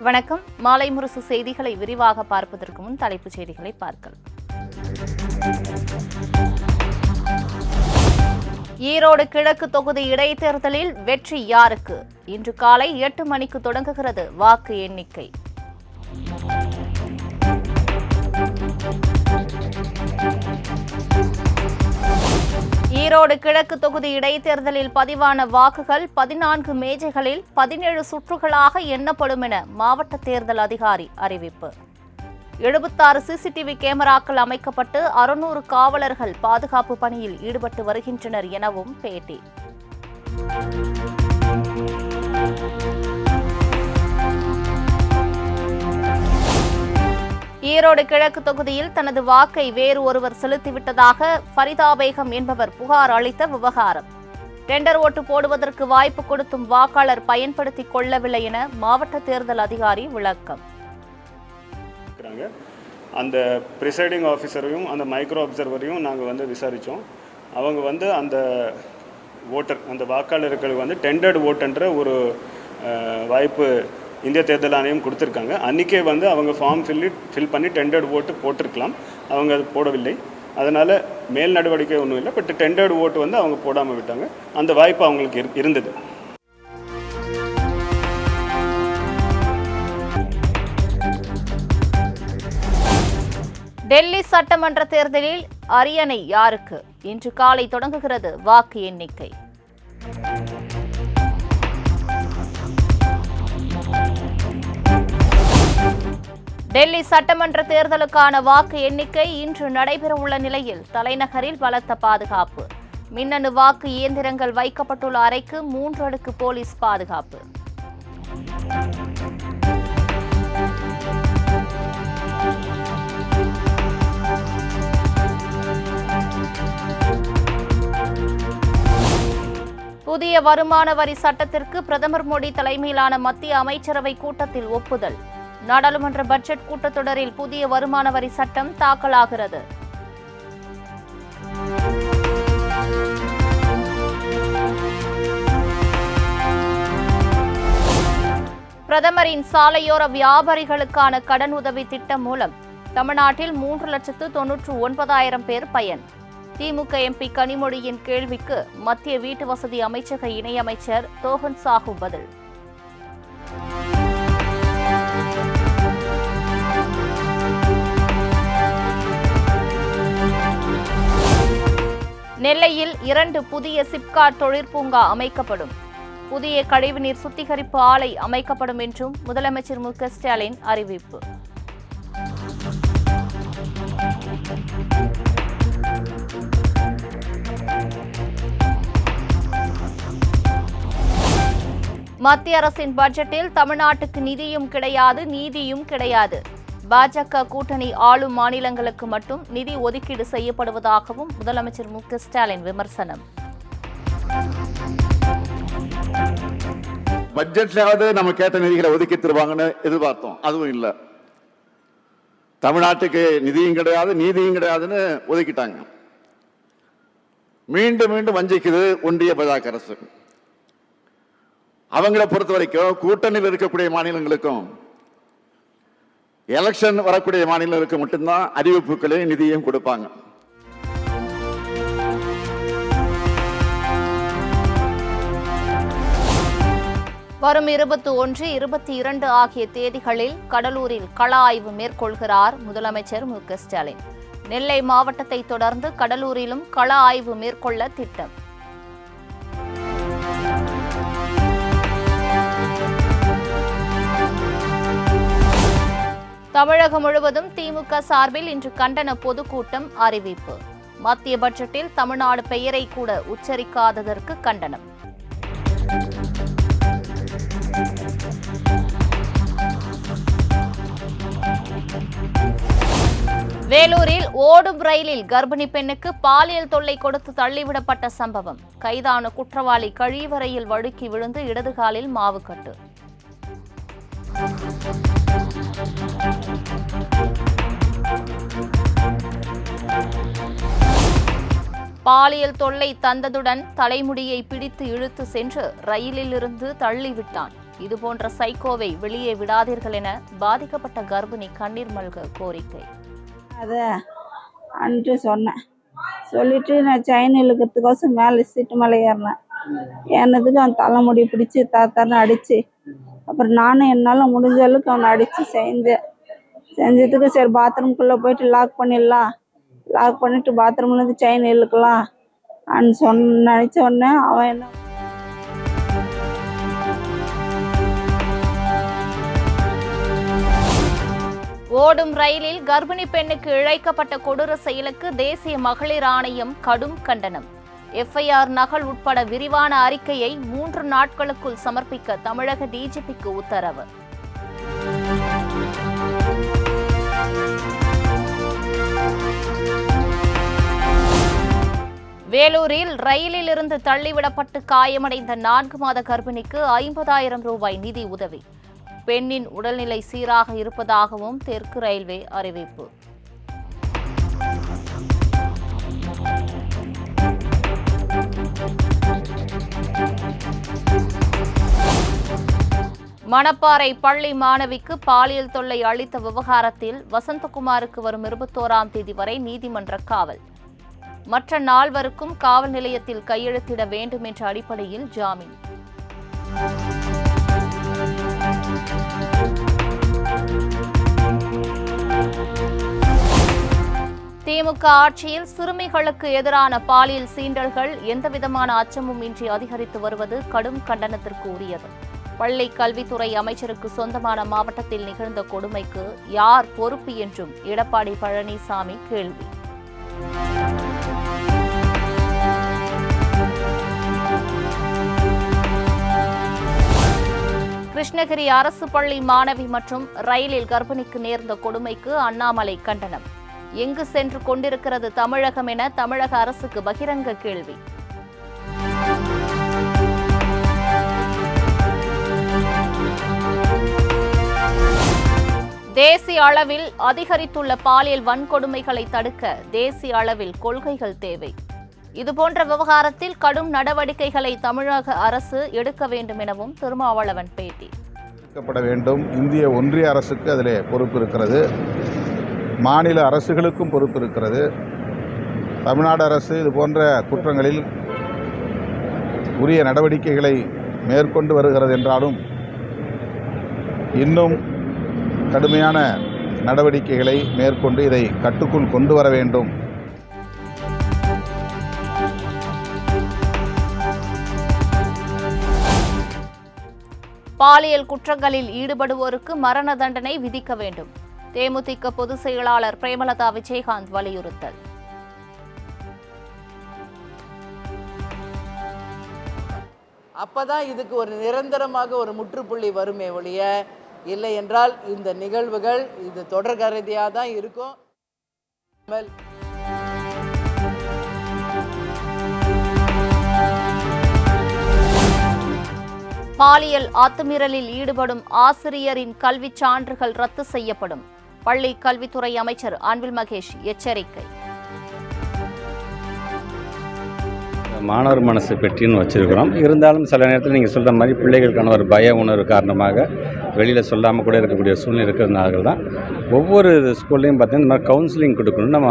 வணக்கம். மாலை முரசு செய்திகளை விரிவாக பார்ப்பதற்கு முன் தலைப்புச் செய்திகளை பார்க்கலாம். ஈரோடு கிழக்கு தொகுதி இடைத்தேர்தலில் வெற்றி யாருக்கு? இன்று காலை 8 மணிக்கு தொடங்குகிறது வாக்கு எண்ணிக்கை. ஈரோடு கிழக்கு தொகுதி இடைத்தேர்தலில் பதிவான வாக்குகள் 14 மேஜைகளில் 17 சுற்றுகளாக எண்ணப்படும் என மாவட்ட தேர்தல் அதிகாரி அறிவிப்பு. 76 சிசிடிவி கேமராக்கள் அமைக்கப்பட்டு 600 காவலர்கள் பாதுகாப்பு பணியில் ஈடுபட்டு வருகின்றனர் எனவும் பேட்டி. ஈரோடு கிழக்கு தொகுதியில் தனது வாக்கை வேறு ஒருவர் செலுத்திவிட்டதாக ஃபரிதா பேகம் என்பவர் புகார் அளித்த விவகாரம். டெண்டர் ஓட்டு போடுவதற்கு வாய்ப்பு கொடுத்தும் வாக்காளர் பயன்படுத்திக் கொள்ளவில்லை என மாவட்ட தேர்தல் அதிகாரி விளக்கம். அந்த பிரிசைடிங் ஆஃபீஸரையும் அந்த மைக்ரோ அப்சர்வரையும் நாங்கள் விசாரித்தோம். அவங்க அந்த ஓட்டர் அந்த வாக்காளர்களுக்கு டெண்டர்டு ஓட்டுன்ற ஒரு வாய்ப்பு இந்திய தேர்தல் ஆணையம் கொடுத்துருக்காங்க. அன்றைக்கே அவங்க ஃபார்ம் ஃபில் பண்ணி டெண்டர்டு ஓட்டு போட்டிருக்கலாம். அவங்க அது போடவில்லை. அதனால் மேல் நடவடிக்கை ஒன்றும் இல்லை. பட் டெண்டர்டு ஓட்டு அவங்க போடாமல் விட்டாங்க. அந்த வாய்ப்பு அவங்களுக்கு இருந்தது. டெல்லி சட்டமன்ற தேர்தலில் அரியணை யாருக்கு? இன்று காலை தொடங்குகிறது வாக்கு எண்ணிக்கை. டெல்லி சட்டமன்ற தேர்தலுக்கான வாக்கு எண்ணிக்கை இன்று நடைபெறவுள்ள நிலையில் தலைநகரில் பலத்த பாதுகாப்பு. மின்னணு வாக்கு இயந்திரங்கள் வைக்கப்பட்டுள்ள அறைக்கு 3 அடுக்கு போலீஸ் பாதுகாப்பு. புதிய வருமான வரி சட்டத்திற்கு பிரதமர் மோடி தலைமையிலான மத்திய அமைச்சரவை கூட்டத்தில் ஒப்புதல். நாடாளுமன்ற பட்ஜெட் கூட்டத்தொடரில் புதிய வருமான வரி சட்டம் தாக்கலாகிறது. பிரதமரின் சாலையோர வியாபாரிகளுக்கான கடன் உதவி திட்டம் மூலம் தமிழ்நாட்டில் 3,99,000 பேர் பயன். திமுக எம்பி கனிமொழியின் கேள்விக்கு மத்திய வீட்டு வசதி அமைச்சக இணையமைச்சர் தோகன் சாஹூ பதில். நெல்லையில் 2 புதிய சிப்காட் தொழிற்பூங்கா அமைக்கப்படும். புதிய கழிவுநீர் சுத்திகரிப்பு ஆலை அமைக்கப்படும் என்றும் முதலமைச்சர் மு.க. ஸ்டாலின் அறிவிப்பு. மத்திய அரசின் பட்ஜெட்டில் தமிழ்நாட்டுக்கு நிதியும் கிடையாது, நீதியும் கிடையாது. பாஜக கூட்டணி ஆளும் மாநிலங்களுக்கு மட்டும் நிதி ஒதுக்கீடு செய்யப்படுவதாகவும் முதலமைச்சர் மு.க. ஸ்டாலின் விமர்சனம். பட்ஜெட்லயாவது நம்ம கேட்ட நிதிகளை ஒதுக்கி தருவாங்கன்னு எதிர்பார்த்தோம். அதுவும் இல்லை. தமிழ்நாட்டுக்கு நிதியும் கிடையாது, நீதியும் கிடையாதுன்னு ஒதுக்கிட்டாங்க. மீண்டும் மீண்டும் வஞ்சிக்குது ஒன்றிய பாஜக அரசு. அவங்களை பொறுத்த வரைக்கும் கூட்டணியில் இருக்கக்கூடிய மாநிலங்களுக்கும் எலெக்ஷன் வரக்கூடிய மாநிலங்களுக்கு மட்டும்தான் அறிவிப்புகளையும் நிதியும் கொடுப்பாங்க. வரும் 21, 22 ஆகிய தேதிகளில் கடலூரில் கள ஆய்வு மேற்கொள்கிறார் முதலமைச்சர் மு.க. ஸ்டாலின். நெல்லை மாவட்டத்தை தொடர்ந்து கடலூரிலும் கள ஆய்வு மேற்கொள்ள திட்டம். தமிழகம் முழுவதும் திமுக சார்பில் இன்று கண்டன பொதுக்கூட்டம் அறிவிப்பு. மத்திய பட்ஜெட்டில் தமிழ்நாடு பெயரை கூட உச்சரிக்காததற்கு கண்டனம். வேலூரில் ஓடும் ரயிலில் கர்ப்பிணி பெண்ணுக்கு பாலியல் தொல்லை கொடுத்து தள்ளிவிடப்பட்ட சம்பவம். கைதான குற்றவாளி கழிவறையில் வழுக்கி விழுந்து இடதுகாலில் மாவுக்கட்டு. பாலியல் தொல்லை தந்ததுடன் தலைமுடியை பிடித்து இழுத்து சென்று ரயிலில் இருந்து தள்ளிவிட்டான். இதுபோன்ற சைக்கோவை வெளியே விடாதீர்கள் என பாதிக்கப்பட்ட கர்ப்பிணி கண்ணீர் மல்க கோரிக்கை. அதை அன்ட்டு சொன்னேன். சொல்லிட்டு நான் செயின் இழுக்கிறதுக்கோசம் மேலே சீட்டு மேலே ஏறினேன். ஏறினதுக்கு அவன் தலைமுடி பிடிச்சி தாத்தான்னு அடித்து, அப்புறம் நானும் என்னால் முடிஞ்ச அளவுக்கு அவனை அடித்து செஞ்சதுக்கு சரி பாத்ரூம்குள்ளே போயிட்டு லாக் பண்ணிடலாம், லாக் பண்ணிவிட்டு பாத்ரூம்லேருந்து செயின் இழுக்கலாம் நினச்ச உடனே அவன் என்ன ஓடும் ரயிலில் கர்ப்பிணி பெண்ணுக்கு இழைக்கப்பட்ட கொடூர செயலுக்கு தேசிய மகளிர் ஆணையம் கடும் கண்டனம். எஃப்ஐஆர் நகல் உட்பட விரிவான அறிக்கையை 3 நாட்களுக்குள் சமர்ப்பிக்க தமிழக டிஜிபிக்கு உத்தரவு. வேலூரில் ரயிலில் இருந்து தள்ளிவிடப்பட்டு காயமடைந்த 4 மாத கர்ப்பிணிக்கு 50,000 ரூபாய் நிதி உதவி. பெண்ணின் உடல்நிலை சீராக இருப்பதாகவும் தெற்கு ரயில்வே அறிவிப்பு. மணப்பாறை பள்ளி மாணவிக்கு பாலியல் தொல்லை அளித்த விவகாரத்தில் வசந்தகுமாருக்கு வரும் 21ஆம் தேதி வரை நீதிமன்ற காவல். மற்ற 4வருக்கும் காவல் நிலையத்தில் கையெழுத்திட வேண்டும் என்ற அடிப்படையில் ஜாமீன். திமுக ஆட்சியில் சிறுமிகளுக்கு எதிரான பாலியல் சீண்டல்கள் எந்தவிதமான அச்சமும் இன்றி அதிகரித்து வருவது கடும் கண்டனத்திற்கு உரியது. பள்ளி கல்வித்துறை அமைச்சருக்கு சொந்தமான மாவட்டத்தில் நிகழ்ந்த கொடுமைக்கு யார் பொறுப்பு என்றும் எடப்பாடி பழனிசாமி கேள்வி. கிருஷ்ணகிரி அரசு பள்ளி மாணவி மற்றும் ரயிலில் கர்ப்பிணிக்கு நேர்ந்த கொடுமைக்கு அண்ணாமலை கண்டனம். எங்கு சென்று கொண்டிருக்கிறது தமிழகம் என தமிழக அரசுக்கு பகிரங்க கேள்வி. தேசிய அளவில் அதிகரித்துள்ள பாலியல் வன்கொடுமைகளை தடுக்க தேசிய அளவில் கொள்கைகள் தேவை. இதுபோன்ற விவகாரத்தில் கடும் நடவடிக்கைகளை தமிழக அரசு எடுக்க வேண்டும் எனவும் திருமாவளவன் பேட்டி. எடுக்கப்பட வேண்டும். இந்திய ஒன்றிய அரசுக்கு அதிலே பொறுப்பு இருக்கிறது, மாநில அரசுகளுக்கும் பொறுப்பு இருக்கிறது. தமிழ்நாடு அரசு இது போன்ற குற்றங்களில் உரிய நடவடிக்கைகளை மேற்கொண்டு வருகிறது என்றாலும் இன்னும் கடுமையான நடவடிக்கைகளை மேற்கொண்டு இதை கட்டுக்குள் கொண்டு வர வேண்டும். பாலியல் குற்றங்களில் ஈடுபடுவோருக்கு மரண தண்டனை விதிக்க வேண்டும். தேமுதிக பொதுச் செயலாளர் பிரேமலதா விஜயகாந்த் வலியுறுத்தல். அப்பதான் இதுக்கு ஒரு நிரந்தரமாக ஒரு முற்றுப்புள்ளி வருமே ஒழிய, இல்லை என்றால் இந்த நிகழ்வுகள் இது தொடர்கதையாக தான் இருக்கும். பாலியல் அத்துமீறலில் ஈடுபடும் ஆசிரியரின் கல்விச் சான்றுகள் ரத்து செய்யப்படும். பள்ளி கல்வித்துறை அமைச்சர் அன்பில் மகேஷ் எச்சரிக்கை. மாணவர் மனசு பெட்டின்னு வச்சுருக்கிறோம். இருந்தாலும் சில நேரத்தில் நீங்கள் சொல்கிற மாதிரி பிள்ளைகளுக்கான ஒரு பய உணர்வு காரணமாக வெளியில் சொல்லாமல் கூட இருக்கக்கூடிய சூழ்நிலை இருக்கிறதுனால தான் ஒவ்வொரு ஸ்கூல்லையும் பார்த்தீங்கன்னா இந்த மாதிரி கவுன்சிலிங் கொடுக்கணும். நம்ம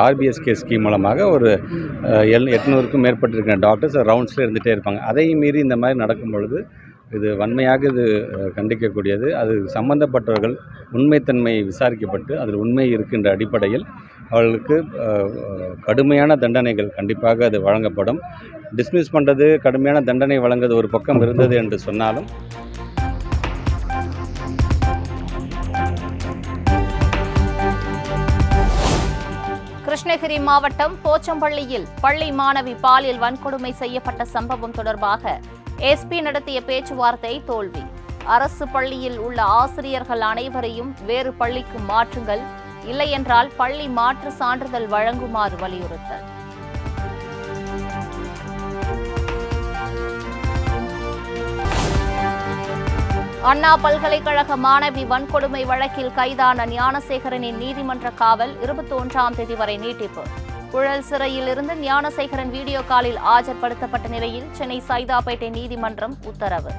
ஆர்பிஎஸ்கே ஸ்கீம் மூலமாக ஒரு 800க்கும் மேற்பட்டிருக்கிற டாக்டர்ஸ் ரவுண்ட்ஸில் இருந்துகிட்டே இருப்பாங்க. அதையும் மீறி இந்த மாதிரி நடக்கும் பொழுது இது வன்மையாக இது கண்டிக்கக்கூடியது. அது சம்பந்தப்பட்டவர்கள் உண்மைத்தன்மை விசாரிக்கப்பட்டு அதில் உண்மை இருக்கின்ற அடிப்படையில் அவர்களுக்கு கடுமையான தண்டனைகள் கண்டிப்பாக அது வழங்கப்படும். டிஸ்மிஸ் பண்ணுறது, கடுமையான தண்டனை வழங்குவது ஒரு பக்கம் இருந்தது என்று சொன்னாலும் கிருஷ்ணகிரி மாவட்டம் போச்சம்பள்ளியில் பள்ளி மாணவி பாலியல் வன்கொடுமை செய்யப்பட்ட சம்பவம் தொடர்பாக எஸ்பி நடத்திய பேச்சுவார்த்தை தோல்வி. அரசு பள்ளியில் உள்ள ஆசிரியர்கள் அனைவரையும் வேறு பள்ளிக்கு மாற்றுங்கள், இல்லையென்றால் பள்ளி மாற்று சான்றிதழ் வழங்குமாறு வலியுறுத்தல். அண்ணா பல்கலைக்கழக மாணவி வன்கொடுமை வழக்கில் கைதான ஞானசேகரனின் நீதிமன்ற காவல் 21ஆம் தேதி வரை நீட்டிப்பு. புழல் சிறையில் இருந்து ஞானசேகரன் வீடியோ காலில் ஆஜர்படுத்தப்பட்ட நிலையில் சென்னை சைதாப்பேட்டை நீதிமன்றம் உத்தரவு.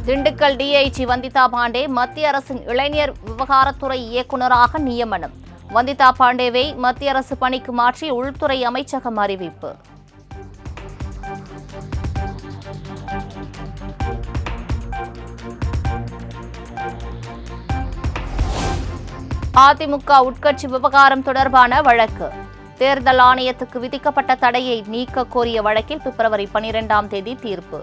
திண்டுக்கல் டிஐஜி வந்திதா பாண்டே மத்திய அரசின் இளைஞர் விவகாரத்துறை இயக்குநராக நியமனம். வந்திதா பாண்டேவை மத்திய அரசு பணிக்கு மாற்றி உள்துறை அமைச்சகம் அறிவிப்பு. அதிமுக உட்கட்சி விவகாரம் தொடர்பான வழக்கு. தேர்தல் ஆணையத்துக்கு விதிக்கப்பட்ட தடையை நீக்க கோரிய வழக்கில் பிப்ரவரி 12ஆம் தேதி தீர்ப்பு.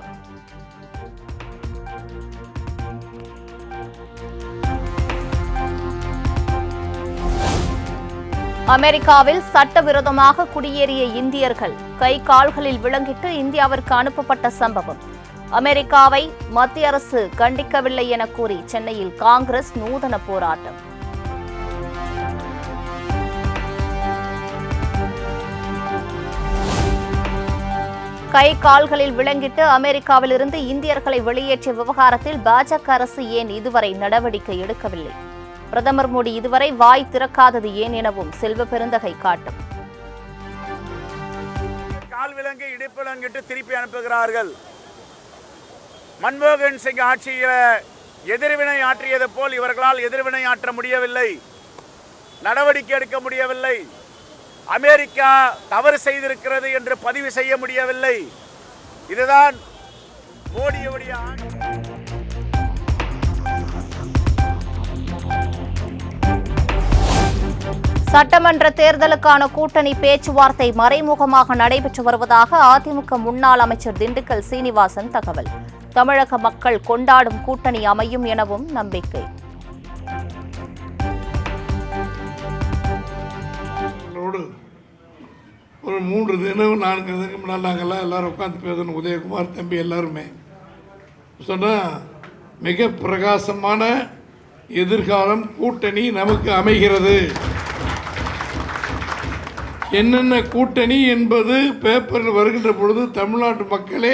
அமெரிக்காவில் சட்டவிரோதமாக குடியேறிய இந்தியர்கள் கை கால்களில் விலங்கிட்டு இந்தியாவிற்கு அனுப்பப்பட்ட சம்பவம். அமெரிக்காவை மத்திய அரசு கண்டிக்கவில்லை என கூறி சென்னையில் காங்கிரஸ் நூதன போராட்டம். கை கால்களில் விலங்கிட்டு அமெரிக்காவில் இருந்து இந்தியர்களை வெளியேற்றிய விவகாரத்தில் பாஜக அரசு ஏன் இதுவரை நடவடிக்கை எடுக்கவில்லை? பிரதமர் மோடி இதுவரை வாய் திறக்காதது ஏன் எனவும் செல்வ பெருந்தகை காட்டும். கால் விலங்கு இடுப்பிலங்கிட்டு திருப்பி அனுப்புகிறார்கள். மன்மோகன் சிங் ஆட்சியில் எதிர்வினை ஆற்றியது போல் இவர்களால் எதிர்வினை ஆற்ற முடியவில்லை, நடவடிக்கை எடுக்க முடியவில்லை. அமெரிக்கா தவறு செய்திருக்கிறது என்று பதிவு செய்ய முடியவில்லை. இதுதான் மோடியுடைய சட்டமன்ற தேர்தலுக்கான கூட்டணி பேச்சுவார்த்தை மறைமுகமாக நடைபெற்று வருவதாக அதிமுக முன்னாள் அமைச்சர் திண்டுக்கல் சீனிவாசன் தகவல். தமிழக மக்கள் கொண்டாடும் கூட்டணி அமையும் எனவும் நம்பிக்கை. ஒரு 3 தினம் 4 தினத்துக்கு முன்னால் நாங்கள்லாம் எல்லோரும் உட்காந்து பேசணும். உதயகுமார் தம்பி எல்லாருமே சொன்னால் மிக பிரகாசமான எதிர்காலம் கூட்டணி நமக்கு அமைகிறது. என்னென்ன கூட்டணி என்பது பேப்பரில் வருகின்ற பொழுது தமிழ்நாட்டு மக்களே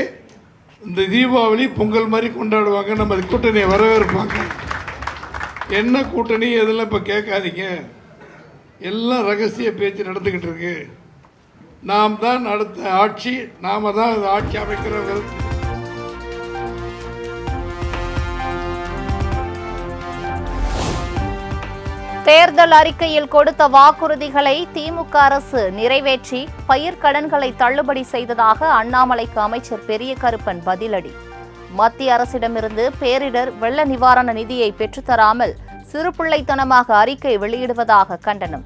இந்த தீபாவளி பொங்கல் மாதிரி கொண்டாடுவாங்க, நம்ம கூட்டணியை வரவேற்பாங்க. என்ன கூட்டணி எதெல்லாம் இப்போ கேட்காதீங்க, எல்லாம் ரகசிய பேச்சு நடந்துக்கிட்டு இருக்கு. நாம் தான் அடுத்த ஆட்சி, நாம தான் ஆட்சி அமைக்கிறவர்கள். தேர்தல் அறிக்கையில் கொடுத்த வாக்குறுதிகளை திமுக அரசு நிறைவேற்றி பயிர்க்கடன்களை தள்ளுபடி செய்ததாக அண்ணாமலைக்கு அமைச்சர் பெரிய கருப்பன் பதிலடி. மத்திய அரசிடமிருந்து பேரிடர் வெள்ள நிவாரண நிதியை பெற்றுத்தராமல் சிறுபிள்ளைத்தனமாக அறிக்கை வெளியிடுவதாக கண்டனம்.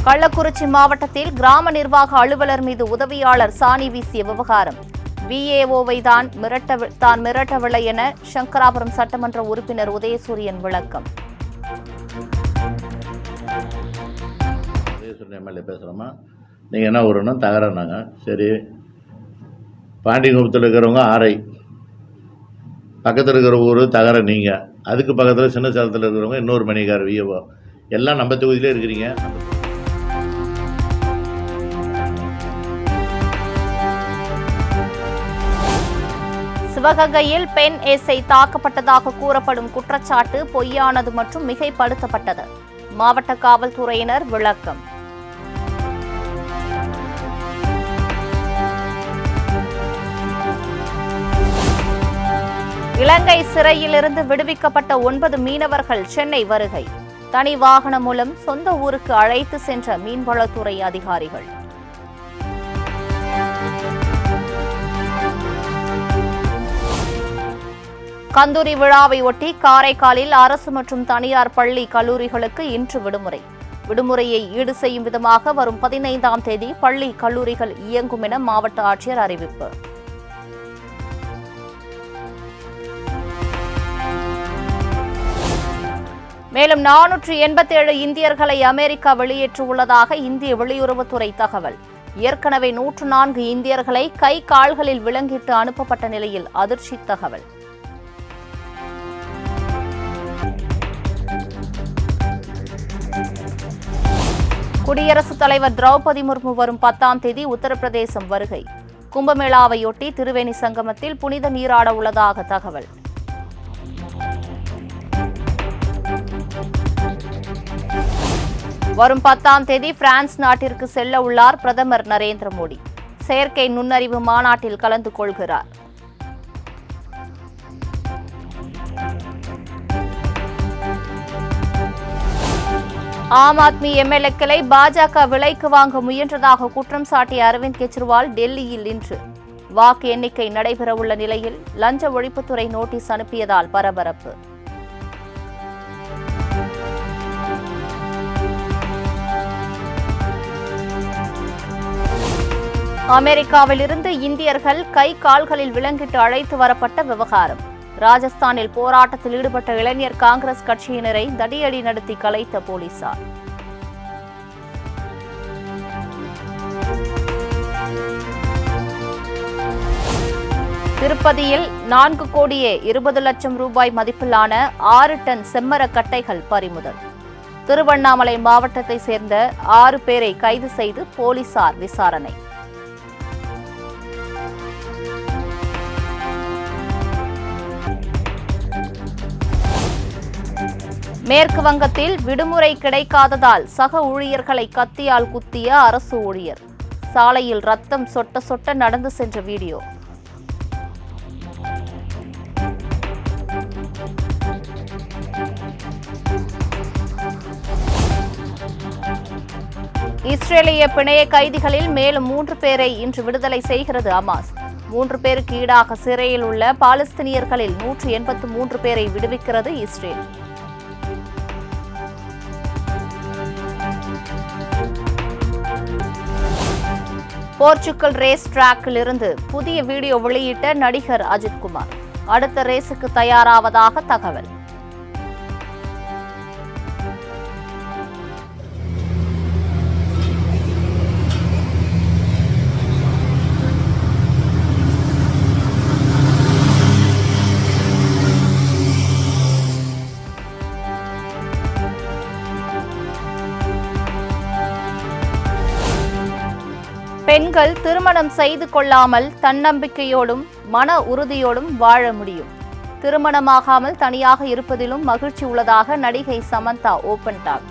கள்ளக்குறிச்சி மாவட்டத்தில் கிராம நிர்வாக அலுவலர் மீது உதவியாளர் சாணி வீசிய விவகாரம். விஏஓவை தான் மிரட்டவில்லை என சங்கராபுரம் சட்டமன்ற உறுப்பினர் உதயசூரியன் விளக்கம். எம்எல்ஏ பேசுகிறோமா, நீங்கள் என்ன ஊருன்னா தகரானாங்க. சரி, பாண்டியங்குப்பத்தில் இருக்கிறவங்க ஆரை, பக்கத்தில் இருக்கிற ஊர் தகர, நீங்கள் அதுக்கு பக்கத்தில் சின்ன சேலத்தில் இருக்கிறவங்க இன்னொரு மணிக்கார் விஏஓ, எல்லாம் நம்ம தொகுதியிலே இருக்கிறீங்க. சிவகங்கையில் பெண் எஸ்ஐ தாக்கப்பட்டதாக கூறப்படும் குற்றச்சாட்டு பொய்யானது மற்றும் மிகைப்படுத்தப்பட்டது. மாவட்ட காவல்துறையினர் விளக்கம். இலங்கை சிறையிலிருந்து விடுவிக்கப்பட்ட 9 மீனவர்கள் சென்னை வருகை. தனி வாகனம் மூலம் சொந்த ஊருக்கு அழைத்து சென்ற மீன்வளத்துறை அதிகாரிகள். கந்தூரி விழாவை ஒட்டி காரைக்காலில் அரசு மற்றும் தனியார் பள்ளி கல்லூரிகளுக்கு இன்று விடுமுறை. விடுமுறையை ஈடு செய்யும் விதமாக வரும் 15ஆம் தேதி பள்ளி கல்லூரிகள் இயங்கும் என மாவட்ட ஆட்சியர் அறிவிப்பு. மேலும் 487 இந்தியர்களை அமெரிக்கா வெளியேற்றியுள்ளதாக இந்திய வெளியுறவுத்துறை தகவல். ஏற்கனவே 104 இந்தியர்களை கை கால்களில் விலங்கிட்டு அனுப்பப்பட்ட நிலையில் அதிர்ச்சி தகவல். குடியரசுத் தலைவர் திரௌபதி முர்மு வரும் 10ஆம் தேதி உத்தரப்பிரதேசம் வருகை. கும்பமேளாவையொட்டி திருவேணி சங்கமத்தில் புனித நீராட உள்ளதாக தகவல். வரும் 10ஆம் தேதி பிரான்ஸ் நாட்டிற்கு செல்ல உள்ளார் பிரதமர் நரேந்திர மோடி. செயற்கை நுண்ணறிவு மாநாட்டில் கலந்து கொள்கிறார். ஆம் ஆத்மி எம்எல்ஏக்களை பாஜக விலைக்கு வாங்க முயன்றதாக குற்றம் சாட்டிய அரவிந்த் கெஜ்ரிவால் டெல்லியில் இன்று வாக்கு எண்ணிக்கை நடைபெறவுள்ள நிலையில் லஞ்ச ஒழிப்புத்துறை நோட்டீஸ் அனுப்பியதால் பரபரப்பு. அமெரிக்காவில் இருந்து இந்தியர்கள் கை கால்களில் விலங்கிட்டு அழைத்து வரப்பட்ட விவகாரம். ராஜஸ்தானில் போராட்டத்தில் ஈடுபட்ட இளைஞர் காங்கிரஸ் கட்சியினரை தடியடி நடத்தி கலைத்த போலீசார். திருப்பதியில் 4 கோடியே 20 லட்சம் ரூபாய் மதிப்பிலான 6 டன் செம்மரக் கட்டைகள் பறிமுதல். திருவண்ணாமலை மாவட்டத்தை சேர்ந்த 6 பேரை கைது செய்து போலீசார் விசாரணை. மேற்கு வங்கத்தில் விடுமுறை கிடைக்காததால் சக ஊழியர்களை கத்தியால் குத்திய அரசு ஊழியர். சாலையில் ரத்தம் சொட்ட சொட்ட நடந்து சென்ற வீடியோ. இஸ்ரேலிய பிணைய கைதிகளில் மேலும் 3 பேரை இன்று விடுதலை செய்கிறது ஹமாஸ். 3 பேருக்கு ஈடாக சிறையில் உள்ள பாலஸ்தீனியர்களில் 183 பேரை விடுவிக்கிறது இஸ்ரேல். போர்ச்சுகல் ரேஸ் டிராக்கில் இருந்து புதிய வீடியோ வெளியிட்ட நடிகர் அஜித்குமார். அடுத்த ரேஸுக்கு தயாராவதாக தகவல். பெண்கள் திருமணம் செய்து கொள்ளாமல் தன்னம்பிக்கையோடும் மன உறுதியோடும் வாழ முடியும். திருமணமாகாமல் தனியாக இருப்பதிலும் மகிழ்ச்சி உள்ளதாக நடிகை சமந்தா ஓபன் டாக்.